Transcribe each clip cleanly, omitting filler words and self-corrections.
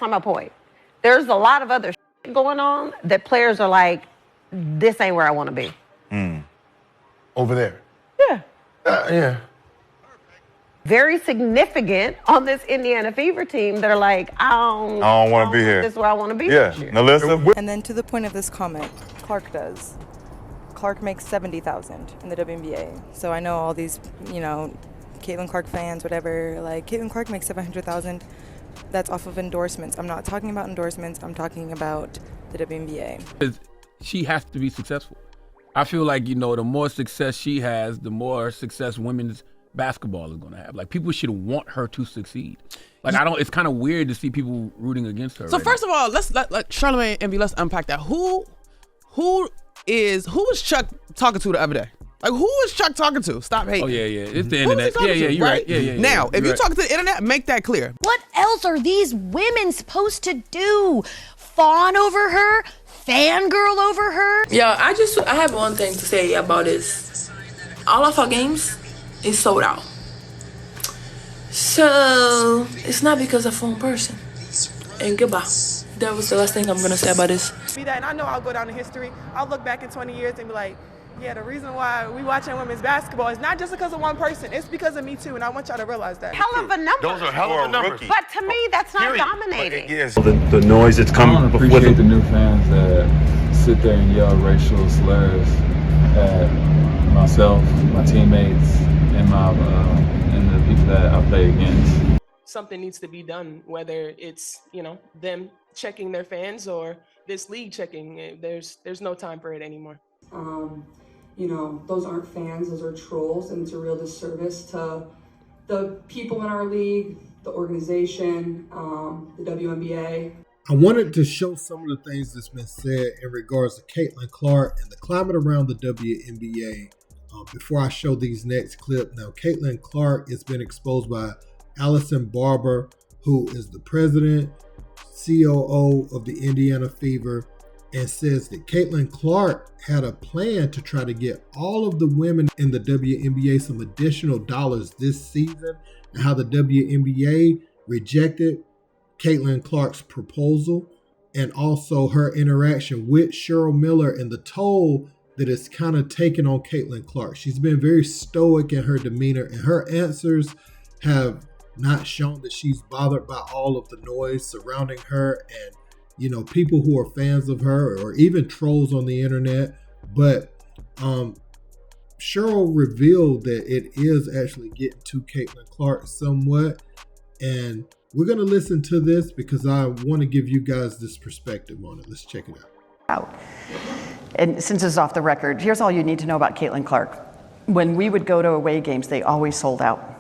not my point. There's a lot of other shit going on that players are like, this ain't where I want to be. Over there. Yeah. Yeah. Very significant on this Indiana Fever team that are like, I don't want to be here. This is where I want to be. Yeah, Melissa. And then to the point of this comment, Clark does. Clark makes $70,000 in the WNBA. So I know all these, Caitlin Clark fans, whatever, like Caitlin Clark makes $700,000. That's off of endorsements. I'm not talking about endorsements. I'm talking about the WNBA. She has to be successful. I feel like, the more success she has, the more success women's basketball is going to have. Like, people should want her to succeed. Like, it's kind of weird to see people rooting against her. So first of all, let's let Charlamagne and let's unpack that. Who was Chuck talking to the other day? Like, who was Chuck talking to? Stop hating. Oh, yeah. It's the internet. Yeah, you're right. Yeah. Now, if you're talking to the internet, make that clear. What else are these women supposed to do? Fawn over her? Fangirl over her? Yeah, I have one thing to say about this. All of our games is sold out. So, it's not because of one person. And goodbye. That was the last thing I'm going to say about this. And I know I'll go down in history. I'll look back in 20 years and be like, yeah, the reason why we watching women's basketball is not just because of one person. It's because of me too, and I want y'all to realize that. Hell of a number. Those are hell of a numbers. But to me, that's not dominating. Yes. The noise that's coming. I appreciate the new fans that sit there and yell racial slurs at myself, my teammates, and the people that I play against. Something needs to be done, whether it's, them checking their fans or this league checking. There's no time for it anymore. Those aren't fans, those are trolls, and it's a real disservice to the people in our league, the organization, the WNBA. I wanted to show some of the things that's been said in regards to Caitlin Clark and the climate around the WNBA before I show these next clip. Now, Caitlin Clark has been exposed by Allison Barber, who is the president, COO of the Indiana Fever, and says that Caitlin Clark had a plan to try to get all of the women in the WNBA some additional dollars this season, and how the WNBA rejected Caitlin Clark's proposal, and also her interaction with Cheryl Miller and the toll that it's kind of taken on Caitlin Clark. She's been very stoic in her demeanor, and her answers have not shown that she's bothered by all of the noise surrounding her and people who are fans of her or even trolls on the internet. But Cheryl revealed that it is actually getting to Caitlin Clark somewhat. And we're going to listen to this because I want to give you guys this perspective on it. Let's check it out. And since it's off the record, here's all you need to know about Caitlin Clark. When we would go to away games, they always sold out.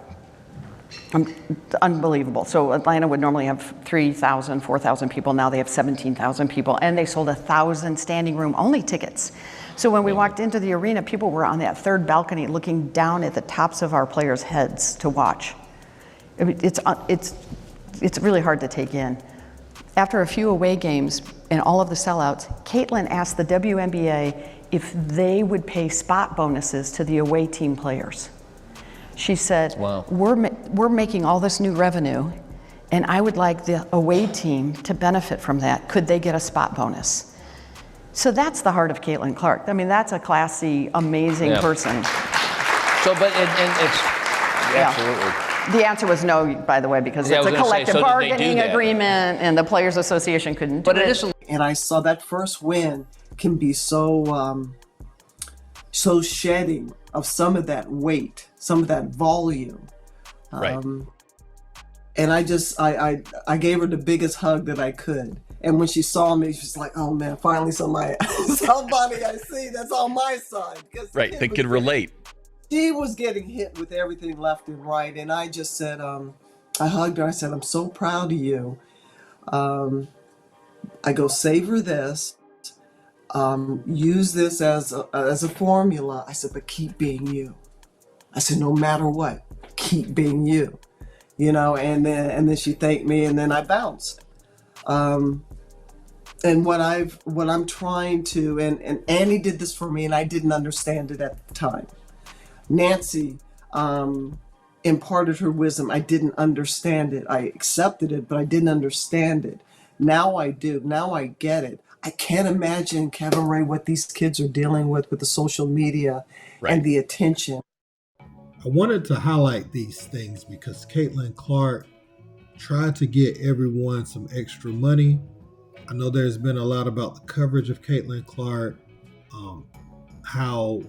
Unbelievable. So Atlanta would normally have 3,000, 4,000 people. Now they have 17,000 people, and they sold 1,000 standing room only tickets. So when we walked into the arena, people were on that third balcony looking down at the tops of our players' heads to watch. It's really hard to take in. After a few away games and all of the sellouts, Caitlin asked the WNBA if they would pay spot bonuses to the away team players. She said, wow, we're making all this new revenue, and I would like the away team to benefit from that. Could they get a spot bonus? So that's the heart of Caitlin Clark. I mean, that's a classy, amazing person. So, but it's absolutely. The answer was no, by the way, because it's a collective bargaining agreement, and the Players Association couldn't do it. And I saw that first win can be so shedding of some of that weight, some of that volume. Right. And I gave her the biggest hug that I could. And when she saw me, she's like, oh man, finally somebody I see that's on my side. Right, they could relate. She was getting hit with everything left and right. And I just said, I hugged her. I said, I'm so proud of you. I go, savor this. Use this as a formula. I said, but keep being you. I said, no matter what, keep being you. And then she thanked me, and then I bounced. And what I'm trying to, and Annie did this for me, and I didn't understand it at the time. Nancy imparted her wisdom. I didn't understand it. I accepted it, but I didn't understand it. Now I do. Now I get it. I can't imagine, Kevin Ray, what these kids are dealing with the social media and the attention. I wanted to highlight these things because Caitlin Clark tried to get everyone some extra money. I know there's been a lot about the coverage of Caitlin Clark, how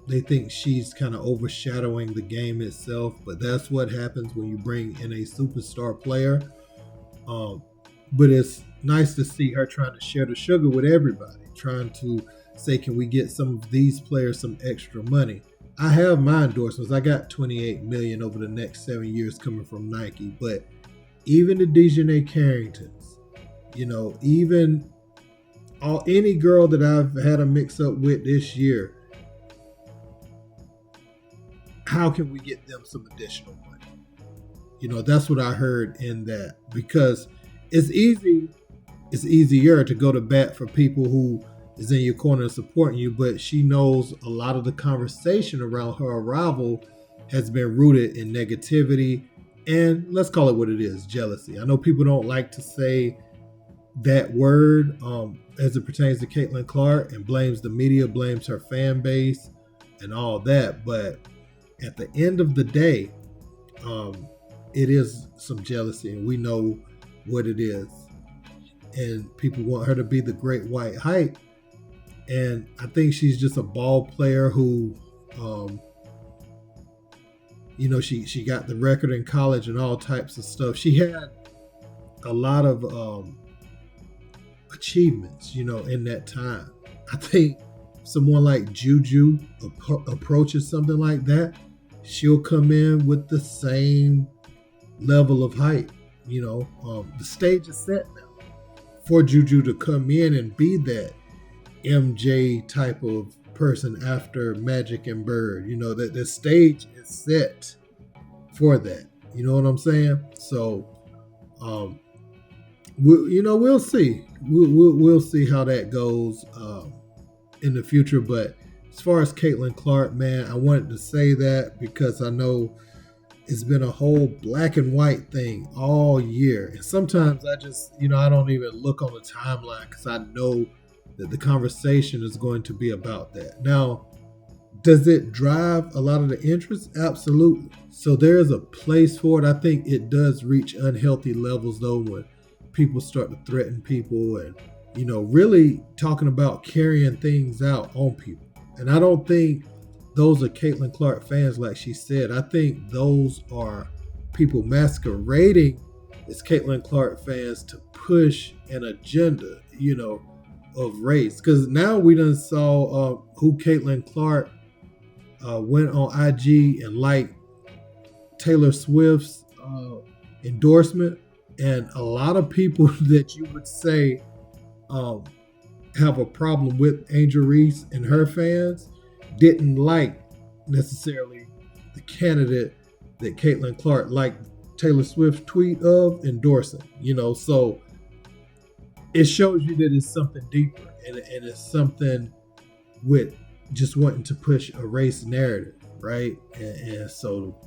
they think she's kind of overshadowing the game itself, but that's what happens when you bring in a superstar player. But it's nice to see her trying to share the sugar with everybody, trying to say, can we get some of these players some extra money? I have my endorsements. I got $28 million over the next 7 years coming from Nike, but even the Dejanay Carringtons, even any girl that I've had a mix up with this year, how can we get them some additional money? That's what I heard in that, because it's easier to go to bat for people who is in your corner and supporting you, but she knows a lot of the conversation around her arrival has been rooted in negativity and, let's call it what it is, jealousy. I know people don't like to say that word as it pertains to Caitlin Clark, and blames the media, blames her fan base and all that, but at the end of the day, it is some jealousy, and we know what it is. And people want her to be the great white hype. And I think she's just a ball player who, she got the record in college and all types of stuff. She had a lot of achievements, in that time. I think someone like Juju approaches something like that, she'll come in with the same level of hype. The stage is set now for Juju to come in and be that MJ type of person after Magic and Bird. That the stage is set for that. You know what I'm saying? So, we'll see. We'll see how that goes in the future. But as far as Caitlin Clark, man, I wanted to say that because I know it's been a whole black and white thing all year. And sometimes I just, I don't even look on the timeline because I know that the conversation is going to be about that. Now, does it drive a lot of the interest? Absolutely. So there is a place for it. I think it does reach unhealthy levels, though, when people start to threaten people and, really talking about carrying things out on people. And I don't think those are Caitlin Clark fans, like she said. I think those are people masquerading as Caitlin Clark fans to push an agenda, of race. Because now we done saw who Caitlin Clark went on IG and liked Taylor Swift's endorsement. And a lot of people that you would say have a problem with Angel Reese and her fans didn't like necessarily the candidate that Caitlin Clark liked Taylor Swift's tweet of endorsing, so it shows you that it's something deeper and it's something with just wanting to push a race narrative, right? And so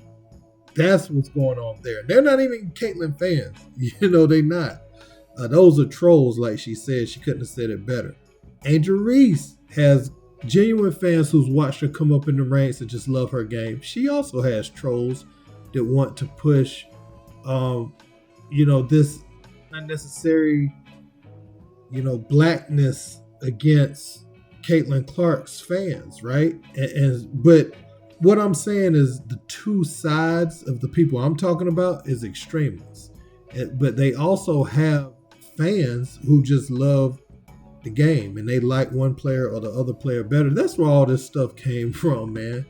that's what's going on there. They're not even Caitlin fans, they're not. Those are trolls, like she said. She couldn't have said it better. Angel Reese has genuine fans who's watched her come up in the ranks and just love her game. She also has trolls that want to push, this unnecessary, blackness against Caitlin Clark's fans, right? But what I'm saying is the two sides of the people I'm talking about is extremists. But they also have fans who just love the game and they like one player or the other player better. That's where all this stuff came from, man.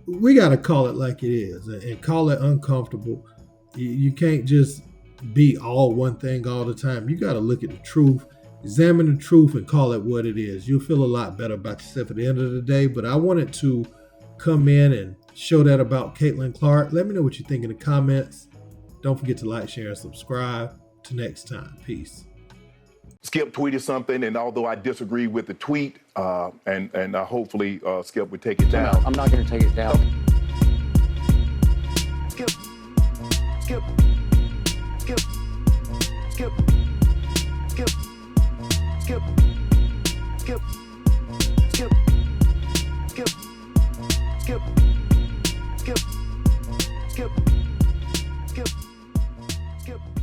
We got to call it like it is and call it uncomfortable. You can't just be all one thing all the time. You got to look at the truth, examine the truth, and call it what it is. You'll feel a lot better about yourself at the end of the day. But I wanted to come in and show that about Caitlin Clark. Let me know what you think in the comments. Don't forget to like, share, and subscribe. Till next time. Peace. Skip tweeted something, and although I disagree with the tweet, and hopefully Skip would take it down. I'm not going to take it down. Skip. Skip. Skip. Skip. Skip. skip, skip, skip, skip, skip, skip, skip, skip, skip.